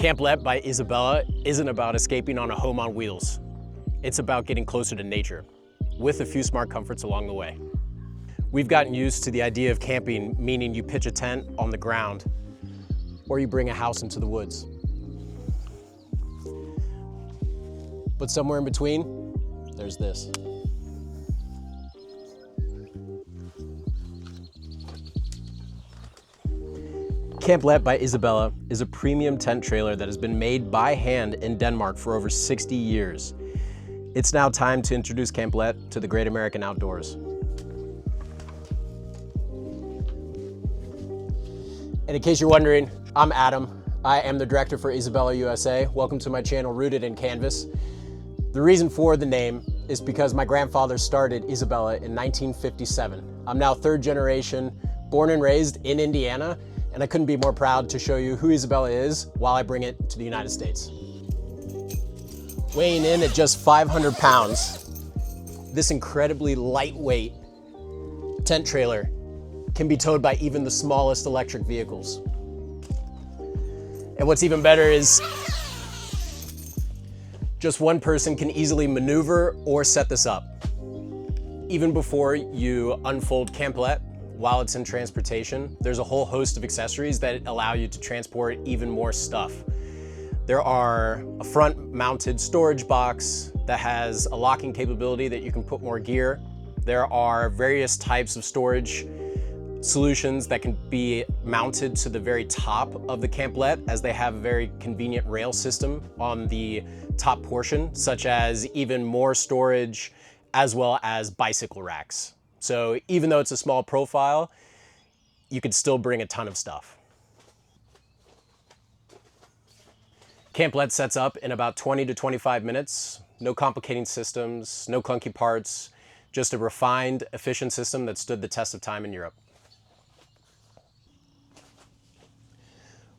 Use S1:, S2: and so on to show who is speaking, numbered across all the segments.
S1: Camplet by Isabella isn't about escaping on a home on wheels. It's about getting closer to nature, with a few smart comforts along the way. We've gotten used to the idea of camping, meaning you pitch a tent on the ground, or you bring a house into the woods. But somewhere in between, there's this. Camplet by Isabella is a premium tent trailer that has been made by hand in Denmark for over 60 years. It's now time to introduce Camplet to the great American outdoors. And in case you're wondering, I'm Adam. I am the director for Isabella USA. Welcome to my channel, Rooted in Canvas. The reason for the name is because my grandfather started Isabella in 1957. I'm now third generation, born and raised in Indiana, and I couldn't be more proud to show you who Isabella is while I bring it to the United States. Weighing in at just 500 pounds, this incredibly lightweight tent trailer can be towed by even the smallest electric vehicles. And what's even better is just one person can easily maneuver or set this up. Even before you unfold Camplet, while it's in transportation, there's a whole host of accessories that allow you to transport even more stuff. There are a front-mounted storage box that has a locking capability that you can put more gear. There are various types of storage solutions that can be mounted to the very top of the Camplet, as they have a very convenient rail system on the top portion, such as even more storage as well as bicycle racks. So even though it's a small profile, you could still bring a ton of stuff. Camplet sets up in about 20 to 25 minutes. No complicating systems, no clunky parts, just a refined, efficient system that stood the test of time in Europe.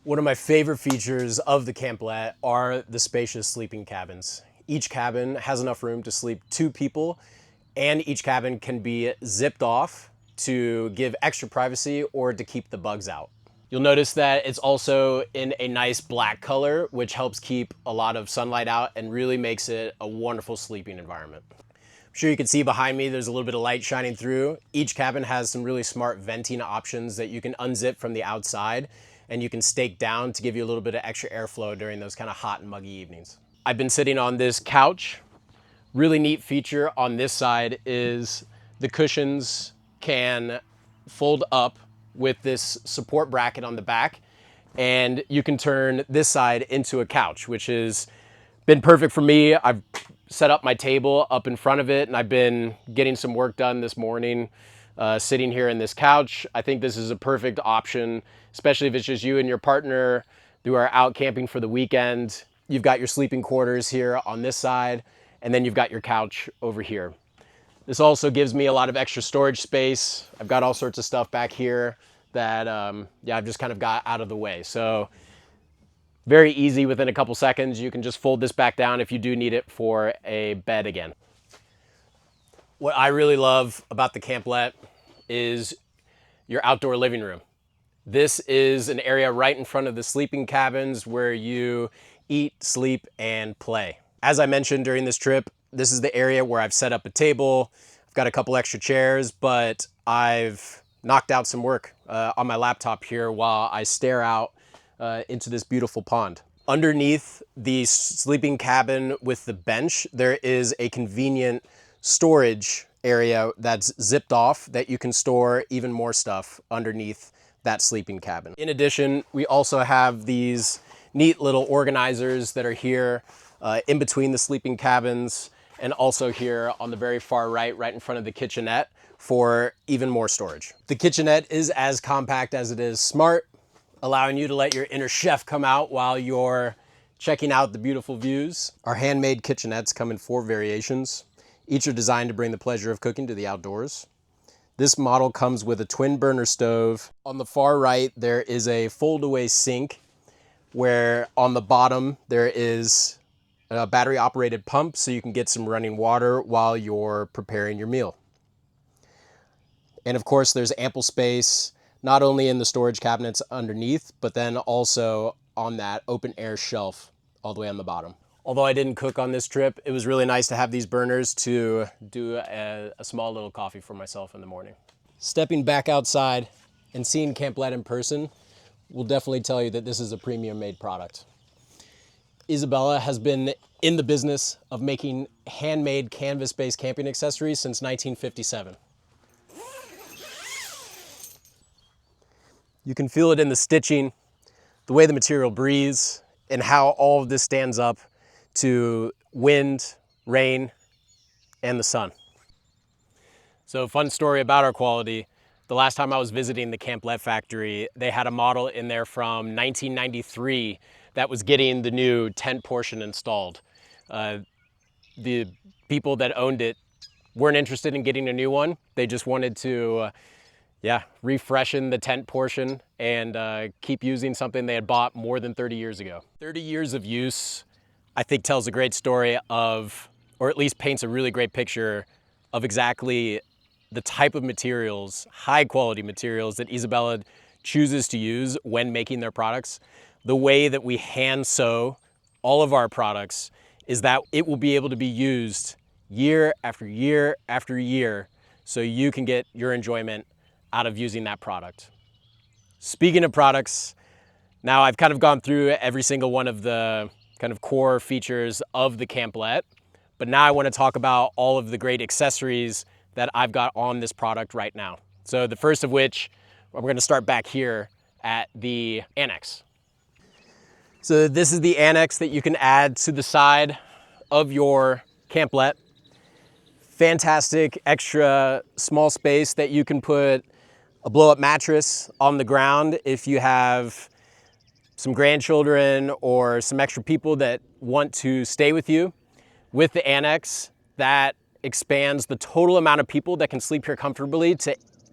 S1: One of my favorite features of the Camplet are the spacious sleeping cabins. Each cabin has enough room to sleep 2 people, and each cabin can be zipped off to give extra privacy or to keep the bugs out. You'll notice that it's also in a nice black color, which helps keep a lot of sunlight out and really makes it a wonderful sleeping environment. I'm sure you can see behind me there's a little bit of light shining through. Each cabin has some really smart venting options that you can unzip from the outside, and you can stake down to give you a little bit of extra airflow during those kind of hot and muggy evenings. I've been sitting on this couch. Really neat feature on this side is the cushions can fold up with this support bracket on the back, and you can turn this side into a couch, which has been perfect for me. I've set up my table up in front of it, and I've been getting some work done this morning sitting here in this couch. I think this is a perfect option, especially if it's just you and your partner who are out camping for the weekend. You've got your sleeping quarters here on this side, and then you've got your couch over here. This also gives me a lot of extra storage space. I've got all sorts of stuff back here that I've just kind of got out of the way. So very easy, within a couple seconds, you can just fold this back down if you do need it for a bed again. What I really love about the Camplet is your outdoor living room. This is an area right in front of the sleeping cabins where you eat, sleep, and play. As I mentioned during this trip, this is the area where I've set up a table. I've got a couple extra chairs, but I've knocked out some work on my laptop here while I stare out into this beautiful pond. Underneath the sleeping cabin with the bench, there is a convenient storage area that's zipped off that you can store even more stuff underneath that sleeping cabin. In addition, we also have these neat little organizers that are here in between the sleeping cabins, and also here on the very far right in front of the kitchenette for even more storage. The kitchenette is as compact as it is smart, allowing you to let your inner chef come out while you're checking out the beautiful views. Our handmade kitchenettes come in 4 variations. Each are designed to bring the pleasure of cooking to the outdoors. This model comes with a twin burner stove. On the far right, there is a fold-away sink, where on the bottom there is a battery operated pump so you can get some running water while you're preparing your meal. And of course, there's ample space, not only in the storage cabinets underneath, but then also on that open air shelf all the way on the bottom. Although I didn't cook on this trip, it was really nice to have these burners to do a small little coffee for myself in the morning. Stepping back outside and seeing Camplet in person will definitely tell you that this is a premium made product. Isabella has been in the business of making handmade canvas-based camping accessories since 1957. You can feel it in the stitching, the way the material breathes, and how all of this stands up to wind, rain, and the sun. So fun story about our quality. The last time I was visiting the Camplet factory, they had a model in there from 1993 that was getting the new tent portion installed. The people that owned it weren't interested in getting a new one. They just wanted to refreshen the tent portion and keep using something they had bought more than 30 years ago. 30 years of use, I think, tells a great story of, or at least paints a really great picture of exactly the type of materials, high quality materials that Isabella chooses to use when making their products. The way that we hand sew all of our products is that it will be able to be used year after year after year, so you can get your enjoyment out of using that product. Speaking of products, now I've kind of gone through every single one of the kind of core features of the Camplet, but now I want to talk about all of the great accessories that I've got on this product right now. So the first of which, we're going to start back here at the Annex. So this is the Annex that you can add to the side of your Camplet. Fantastic extra small space that you can put a blow-up mattress on the ground if you have some grandchildren or some extra people that want to stay with you. With the Annex, that expands the total amount of people that can sleep here comfortably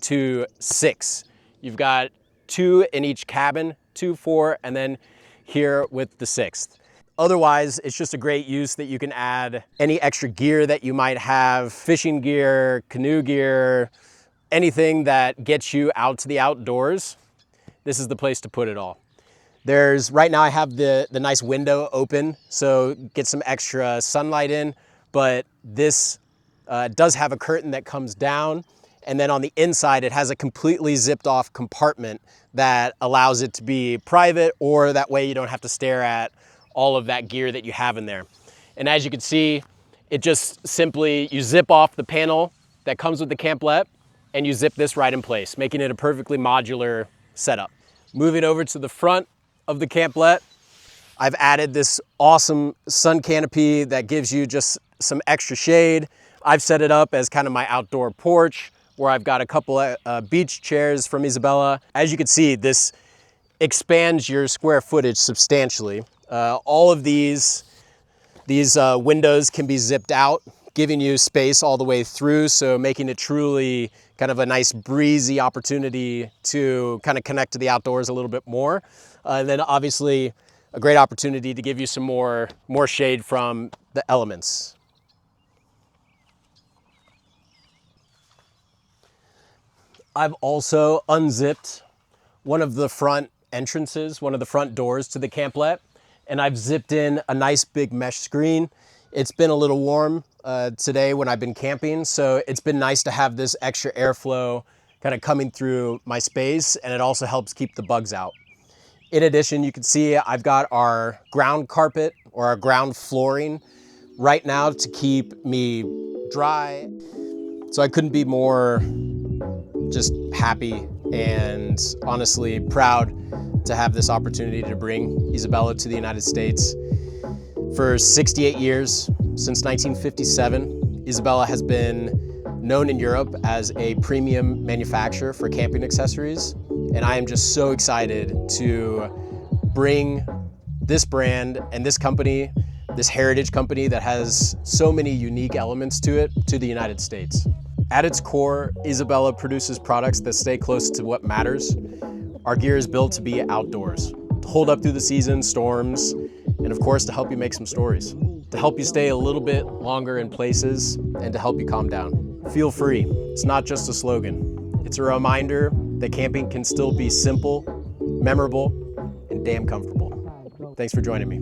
S1: to 6. You've got 2 in each cabin, 2, 4, and then here with the 6th. Otherwise, it's just a great use that you can add any extra gear that you might have, fishing gear, canoe gear, anything that gets you out to the outdoors. This is the place to put it all. Right now I have the nice window open, so get some extra sunlight in, but this does have a curtain that comes down, and then on the inside it has a completely zipped off compartment that allows it to be private, or that way you don't have to stare at all of that gear that you have in there. And as you can see, it just simply, you zip off the panel that comes with the Camplet and you zip this right in place, making it a perfectly modular setup. Moving over to the front of the Camplet, I've added this awesome sun canopy that gives you just some extra shade. I've set it up as kind of my outdoor porch, where I've got a couple of beach chairs from Isabella. As you can see, this expands your square footage substantially. All of these windows can be zipped out, giving you space all the way through, so making it truly kind of a nice breezy opportunity to kind of connect to the outdoors a little bit more. And then obviously a great opportunity to give you some more shade from the elements. I've also unzipped one of the front entrances, one of the front doors to the Camplet, and I've zipped in a nice big mesh screen. It's been a little warm today when I've been camping, so it's been nice to have this extra airflow kind of coming through my space, and it also helps keep the bugs out. In addition, you can see I've got our ground carpet, or our ground flooring, right now to keep me dry. So I couldn't be more just happy and honestly proud to have this opportunity to bring Isabella to the United States. For 68 years, since 1957, Isabella has been known in Europe as a premium manufacturer for camping accessories. And I am just so excited to bring this brand and this company, this heritage company that has so many unique elements to it, to the United States. At its core, Isabella produces products that stay close to what matters. Our gear is built to be outdoors, to hold up through the season, storms, and of course to help you make some stories, to help you stay a little bit longer in places, and to help you calm down. Feel free. It's not just a slogan. It's a reminder that camping can still be simple, memorable, and damn comfortable. Thanks for joining me.